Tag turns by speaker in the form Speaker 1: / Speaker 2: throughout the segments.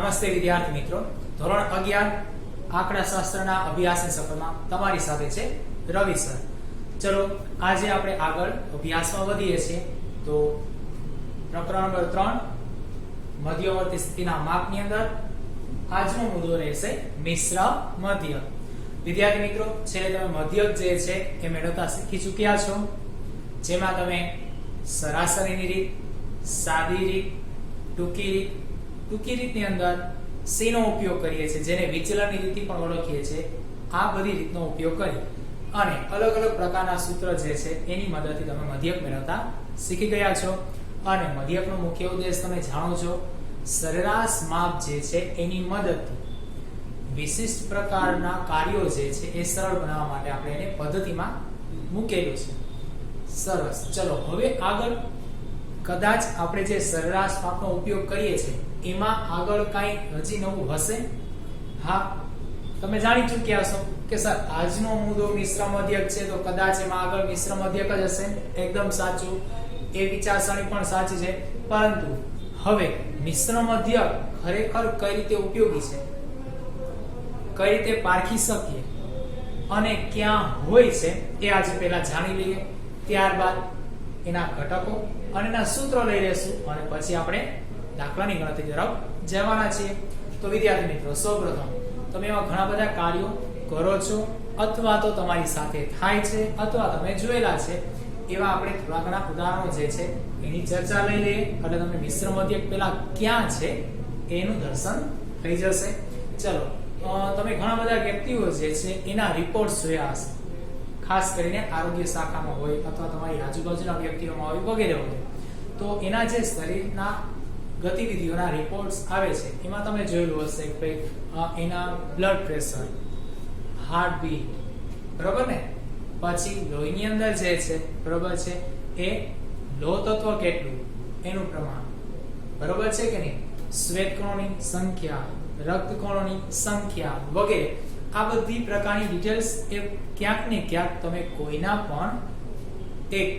Speaker 1: નમસ્તે વિદ્યાર્થી મિત્રો, ધોરણ 11 આંકડાશાસ્ત્રના અભ્યાસની સફરમાં તમારી સાથે છે રવિ સર. ચલો આજે આપણે આગળ અભ્યાસમાં વધીએ છીએ. તો પ્રકરણ નંબર 3 મધ્યવર્તી સ્થિતિના માપની અંદર આજનો મુદ્દો રહેશે મિશ્ર મધ્યક. વિદ્યાર્થી મિત્રો, છેલ્લે તમે મધ્યક જે છે એ મેળવતા શીખી ચૂક્યા છો, જેમાં તમે સરાસરીની રીત, સાદી રીત, ટૂંકી રીતની અંદર સી નો ઉપયોગ કરીએ છીએ, જેને વિચલનની રીતથી પણ ઓળખીએ છીએ. આ બધી રીતનો ઉપયોગ કરી અને અલગ અલગ પ્રકારના સૂત્ર જે છે એની મદદથી તમે મધ્યક મેળવતા શીખી ગયા છો. અને મધ્યકનો મુખ્ય ઉદ્દેશ તમે જાણો છો, સરેરાશ માપ જે છે એની મદદથી વિશિષ્ટ પ્રકારના કાર્યો જે છે એ સરળ બનાવવા માટે આપણે એને પદ્ધતિમાં મૂકેલું છે. સરસ. ચલો હવે આગળ કદાચ આપણે જે સરેરાશ માપનો ઉપયોગ કરીએ છીએ એમાં આગળ કાંઈ હજી નવું હશે? હા, તમે જાણી ચૂક્યા છો કે સર આજનો મુદ્દો મિશ્ર મધ્યક છે, તો કદાચ એમાં આગળ મિશ્ર મધ્યક જ હશે. એકદમ સાચું, એ વિચારસરણી પણ સાચી છે. પરંતુ હવે મિશ્ર મધ્યક ખરેખર કઈ રીતે ઉપયોગી છે, કઈ રીતે પારખી શકીએ અને ક્યાં હોય છે એ આજે પહેલા જાણી લઈએ. ત્યારબાદ એના ઘટકો અને એના સૂત્રો લઈ લેશું અને પછી આપણે દાખલાની ગણતરી તરફ જવાના છીએ. તો વિદ્યાર્થી મિત્રો, સૌપ્રથમ તમે એવા ઘણા બધા કાર્યો કરો છો અથવા તો તમારી સાથે થાય છે અથવા તમે જોયેલા છે, એવા આપણે થોડા ઘણા ઉદાહરણો જે છે એની ચર્ચા લઈ લઈએ એટલે તમને મિશ્ર મધ્યક પેલા ક્યાં છે એનું દર્શન થઈ જશે. ચલો, તમે ઘણા બધા વ્યક્તિઓ જે છે એના રિપોર્ટ્સ જોયા હશે, ખાસ કરીને આરોગ્ય શાખામાં હોય અથવા તમારી આજુબાજુના વ્યક્તિઓમાં હોય વગેરે વગેરે. તો એના જે શરીરના ગતિવિધિઓના રિપોર્ટ્સ આવે છે એમાં તમે જોયેલું હશે કે એના બ્લડ પ્રેશર, હાર્ટબીટ, બરોબર ને, પછી લોહીની અંદર જે છે બરોબર છે એ લોહ તત્વ કેટલું એનું પ્રમાણ, બરોબર છે કે નહીં, શ્વેતકણોની સંખ્યા, રક્તકણોની સંખ્યા વગેરે. આ બધી પ્રકારની ડિટેલ્સ એ ક્યાંક ને ક્યાંક તમે કોઈના પણ એક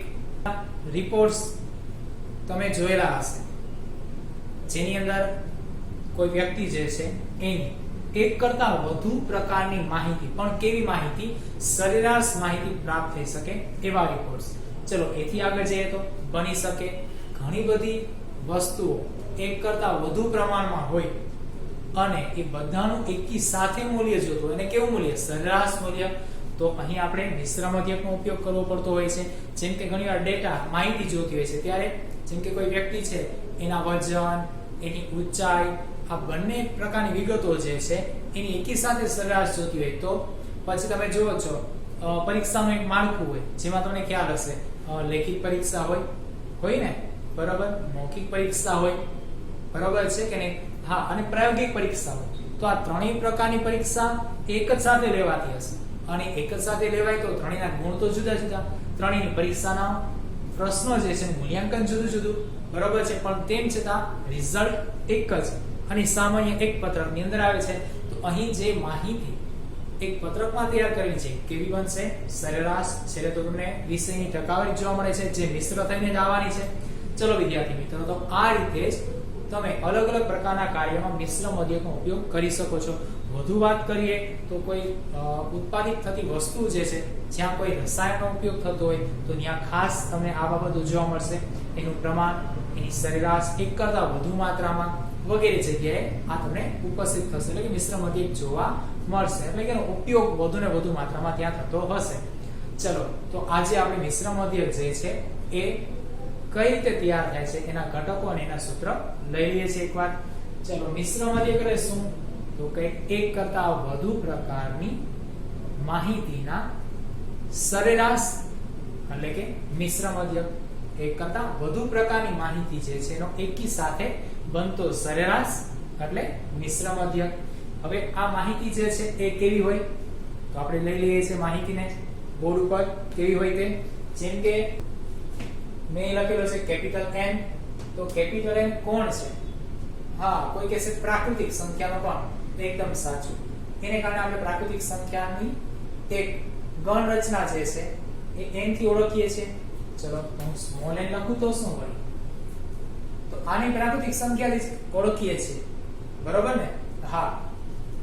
Speaker 1: રિપોર્ટ્સ તમે જોયેલા હશે, જેની અંદર કોઈ વ્યક્તિ જે છે એની એક કરતા વધુ પ્રકારની માહિતી, પણ કેવી માહિતી, સરેરાશ માહિતી પ્રાપ્ત થઈ શકે એવા રિપોર્ટ્સ. ચલો એથી આગળ જઈએ તો બની શકે ઘણી બધી વસ્તુઓ એક કરતા વધુ પ્રમાણમાં હોય અને એ બધાનું એકી સાથે મૂલ્ય જોતું હોય, અને કેવું મૂલ્ય, સરેરાશ મૂલ્ય. તો અહીં આપણે મિશ્ર મધ્યકનો ઉપયોગ કરવો પડતો હોય છે. જેમ કે ઘણીવાર ડેટા, માહિતી જોતી હોય છે, ત્યારે જેમ કે કોઈ વ્યક્તિ છે એના વજન, એની ઊંચાઈ, આ બંને પ્રકારની વિગતો જે છે એની એકી સાથે સરેરાશ જોતી હોય, તો પછી તમે જુઓ છો પરીક્ષાનું એક માળખું હોય, જેમાં તમને ખ્યાલ હશે લેખિત પરીક્ષા હોય ને, બરાબર, મૌખિક પરીક્ષા હોય, બરાબર છે કે નહીં, હા, અને પ્રાયોગિક પરીક્ષા હોય. તો આ ત્રણેય પ્રકારની પરીક્ષા એક જ સાથે લેવાતી હશે, અને એક જ સાથે લેવાય તો ત્રણેયના ગુણ તો જુદા જુદા, ત્રણેયની પરીક્ષાના પ્રશ્નો જે છે મૂલ્યાંકન જુદું જુદું, બરાબર છે, પણ તેમ છતાં રિઝલ્ટ એક જ અને સામાન્ય એક પત્રકની અંદર આવે છે. તો અહીં જે માહિતી એક પત્રકમાં તૈયાર કરેલી છે કેવી બનશે, સરેરાશ. છેલ્લે તો તમને વિષયની ટકાવારી જોવા મળે છે, જે મિશ્ર થઈને જ આવવાની છે. ચલો વિદ્યાર્થી મિત્રો, તો આ રીતે જ તમે અલગ અલગ પ્રકારના કાર્યમાં મિશ્ર મધ્યકનો ઉપયોગ કરી શકો છો. વધુ વાત કરીએ તો કોઈ ઉત્પાદિત થતી વસ્તુ જે છે, જ્યાં કોઈ રસાયણનો ઉપયોગ થતો હોય તો ત્યાં ખાસ તમને આ બાબતો જોવા મળશે, એનું પ્રમાણ, એની સરેરાશ, એક કરતા વધુ માત્રામાં વગેરે જગ્યાએ આ તમને ઉપસ્થિત થશે, એટલે કે મિશ્ર મધ્યક જોવા મળશે, એટલે કે એનો ઉપયોગ વધુ ને વધુ માત્રામાં ત્યાં થતો હશે. ચલો, તો આજે આપણે મિશ્ર મધ્યક જે છે એ કઈ રીતે તૈયાર થાય છે એના ઘટકો અને એના સૂત્ર લઈ લઈએ છીએ એકવાર. ચલો, મિશ્ર મધ્યક એટલે શું? તો કંઈક એક કરતા વધુ પ્રકારની માહિતીના સરેરાશ એટલે કે મિશ્ર મધ્યક. એક કરતા વધુ પ્રકારની માહિતી જે છે એનો એકી સાથે બનતો સરેરાશ એટલે મિશ્ર મધ્યક. હવે આ માહિતી જે છે એ કેવી હોય, તો આપણે લઈ લઈએ છીએ માહિતીને બોર્ડ ઉપર. કેવી હોય તે, જેમ કે મેં લખેલો છે કેપિટલ N. તો કેપિટલ N કોણ છે? હા, કોઈ કહેશે પ્રાકૃતિક સંખ્યાનો પણ, એકદમ સાચું. એને કારણે આપણે પ્રાકૃતિક સંખ્યાની એક ગણ રચના જે છે એ n થી ઓળખીએ છીએ. ચલો, હું સ્મોલ n લખું તો શું હોય? તો આની પ્રાકૃતિક સંખ્યા ઓળખીએ છીએ બરોબર ને? હા,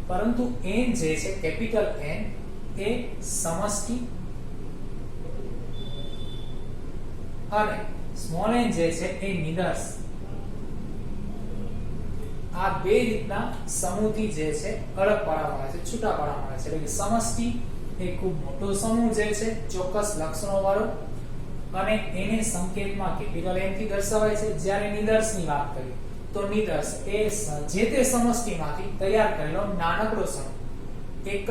Speaker 1: પરંતુ n જે છે કેપિટલ N એ સમષ્ટિ અને સ્મોલ n જે છે એ નિદર્શ. આ બે રીતના સમૂહથી જે છે અલગ પાડવામાં આવે છે, છૂટા પાડવામાં આવે છે. એટલે કે સમષ્ટિ એ ખૂબ મોટો સમૂહ જે છે ચોક્કસ લક્ષણો વાળો અને એને સંકેતમાં કેપિટલ N થી દર્શાવાય છે. જ્યારે નિદર્શની વાત કરીએ તો નિદર્શ એ જે તે સમષ્ટિમાંથી તૈયાર કરેલો નાનકડો સમૂહ, એક જ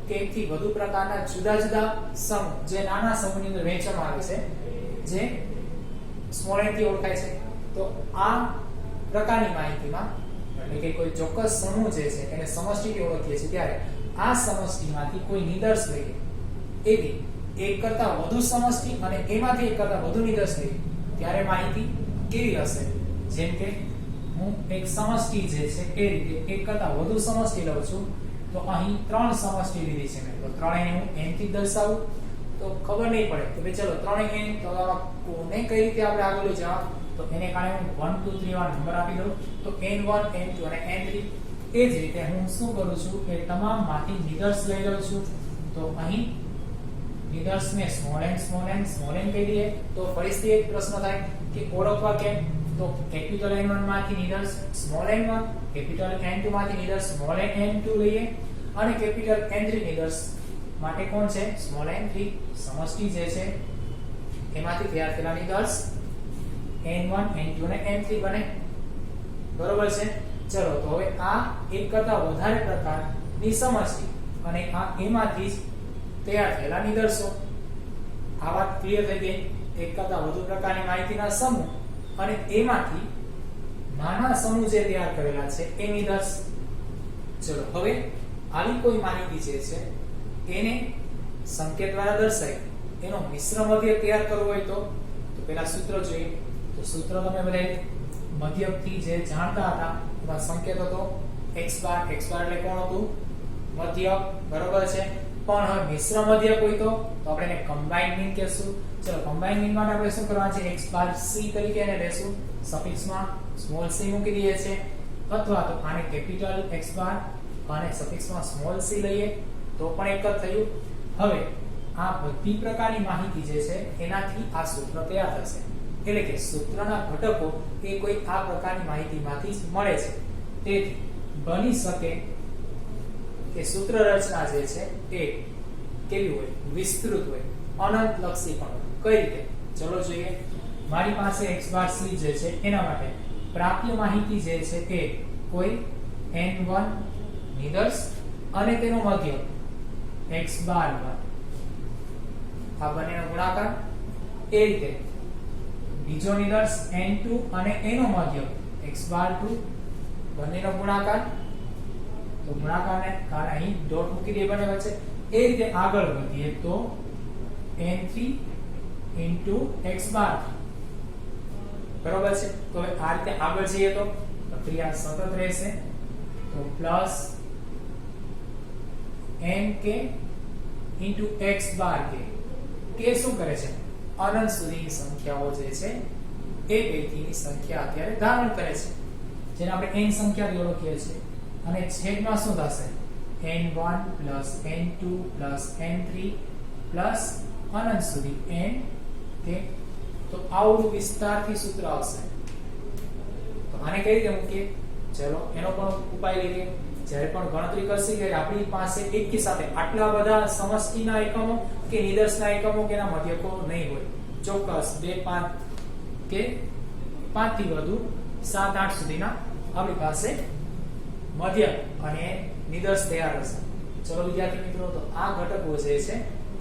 Speaker 1: કે એકથી વધુ પ્રકારના જુદા જુદા સમૂહ જે નાના સમૂહની અંદર વહેંચવામાં આવે છે, જે સ્મોલ n થી ઓળખાય છે. તો આ પ્રકારની માહિતીમાં એટલે કે કોઈ ચોક્કસ સમૂહ જે છે એને સમષ્ટિથી ઓળખીએ છીએ, ત્યારે આ સમષ્ટિમાંથી કોઈ નિદર્શ લઈએ, એવી એક કરતા વધુ સમષ્ટિ અને એમાંથી એક કરતા વધુ નિદર્શ લઈએ, ત્યારે માહિતી કેવી હશે? જેમ કે હું એક સમષ્ટિ જે છે એ રીતે એક કરતા વધુ સમષ્ટિ લઉં છું, તો અહીં 3 સમષ્ટિ લીધી છે મેં, તો 3 ને હું n થી દર્શાવું તો ખબર નહીં પડે કે ભાઈ ચલો 3 n, તો આમાં કોને કઈ રીતે આપણે આગળ લઈ જવા, તો એને કારણે હું 1 2 3 વાળા નંબર આપી દઉં, તો n1 n2 અને n3. એ જ રીતે હું શું કરું છું કે તમામમાંથી નિદર્શ લઈ લઉં છું. તો અહીં નિદર્શને સ્મોલ n કહી દઈએ. તો ફરીથી એક પ્રશ્ન થાય કે ઓળખવા કેમ? તો કેપિટલ N1 માંથી નિદર્શ સ્મોલ n1, કેપિટલ N2 માંથી નિદર્શ સ્મોલ n2 લઈએ અને કેપિટલ N3 નિદર્શ માટે કોણ છે? Small n3. સમષ્ટિ જે છે એમાંથી તૈયાર થયેલા નિદર્શ n1 n2 અને n3 બને. બરોબર છે? ચલો, તો હવે આ એક કરતા વધારે પ્રકારની સમષ્ટિ અને આ એમાંથી જ તૈયાર થયેલા નિદર્શો. આ વાત ક્લિયર થઈ ગઈ. એક કરતા વધુ પ્રકારની માહિતીના સમૂહ અને એમાંથી નાના સમૂહ જે તૈયાર કરેલા છે એ નિદર્શ. ચલો, હવે આવી કોઈ માહિતી જે છે એને સંકેત દ્વારા દર્શાવી એનો મિશ્ર મધ્યક તૈયાર કરવો હોય તો પહેલા સૂત્ર જોઈએ. તો સૂત્ર તમે બધા મધ્યકથી જે જાણતા હતા એમાં સંકેત હતો x બાર એટલે કોણ હતું? મધ્યક. બરોબર છે? પણ હવે મિશ્ર મધ્યક હોય તો આપણે એને કમ્બાઇન્ડ મીન કહેશું. ચલો, કમ્બાઇન્ડ મીન માટે આપણે શું કરવાનું છે? x બાર c તરીકે એને લેશું, સફિક્સમાં સ્મોલ c મૂકી દઈએ છે, અથવા તો આને કેપિટલ x બાર અને સફિક્સમાં સ્મોલ c લઈએ તો પણ એક જ થયું. હવે આ બધી પ્રકારની માહિતી જે છે એનાથી આ સૂત્ર તૈયાર થશે. એટલે કે સૂત્રના ઘટકો એ કોઈ આ પ્રકારની માહિતીમાંથી જ મળે છે. તેથી બની શકે કે સૂત્ર રચના જે છે એ કેવી હોય? વિસ્તૃત હોય, અનંતલક્ષી પણ હોય. કઈ રીતે? ચલો જોઈએ. મારી પાસે x બાર c જે છે એના માટે પ્રાપ્ય માહિતી જે છે એ કોઈ n1 નિદર્શ અને તેનો મધ્યક x બાર 1, આ બંનેનો ગુણાકાર. એ રીતે બીજો નિદર્શ n2 અને એનો મધ્યક x બાર 2, બંનેનો ગુણાકાર. તો ગુણાકારને કારણે અહીં ડોટ મૂકી દઈએ બંને વચ્ચે. એ રીતે આગળ વધીએ તો n3 x બાર. બરોબર છે? તો હવે આ રીતે આગળ જઈએ તો પ્રક્રિયા સતત રહેશે. તો પ્લસ nk x બાર કે શું કરે છે? અનંત સુધીની સંખ્યાઓ જે છે એ પૈકીની સંખ્યા અત્યારે ધારણ કરે છે, જેને આપણે n સંખ્યાથી ઓળખીએ છીએ. અને છેદમાં શું થશે? n1 n2 n3 અનંત સુધી n કે. તો આવું વિસ્તારથી સૂત્ર આવશે. તો આને કઈ રીતે મૂકીએ? ચલો, એનો પણ ઉપાય લઈએ. જ્યારે પણ ગણતરી કરશી ત્યારે આપણી પાસે એકી સાથે આટલા બધા સમષ્ટિના એકમો કે નિદર્શના એકમો કે એના મધ્યકો નહીં હોય. ચોક્કસ 2 5 કે 5 થી વધુ 7 8 સુધીના આપણી પાસે મધ્યક અને નિદર્શ તૈયાર હશે. ચલો વિદ્યાર્થી મિત્રો, તો આ ઘટકો જે છે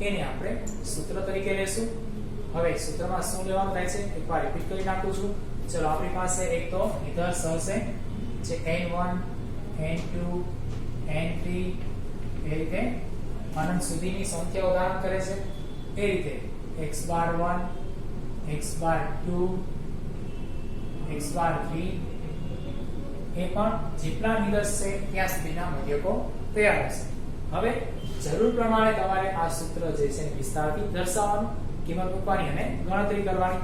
Speaker 1: એને આપણે સૂત્ર તરીકે લેશું. હવે સૂત્રમાં શું લેવાનું થાય છે એકવાર રિપીટ કરી નાખું છું. ચલો, આપણી પાસે એક તો નિદર્શ હશે જે n1 n2 n3 એ રીતે અનંત સુધીની સંખ્યાઓ ધારણ કરે છે. એ રીતે x બાર 1, x બાર 2, x બાર 3 એ પણ જેટલા નિદર્શ છે ત્યાં સુધીના મધ્યકો તૈયાર હશે. હવે જરૂર પ્રમાણે તમારે આ સૂત્ર જે છે વિસ્તારથી દર્શાવવાનું, કિંમત મૂકવાની અને ગણતરી કરવાની.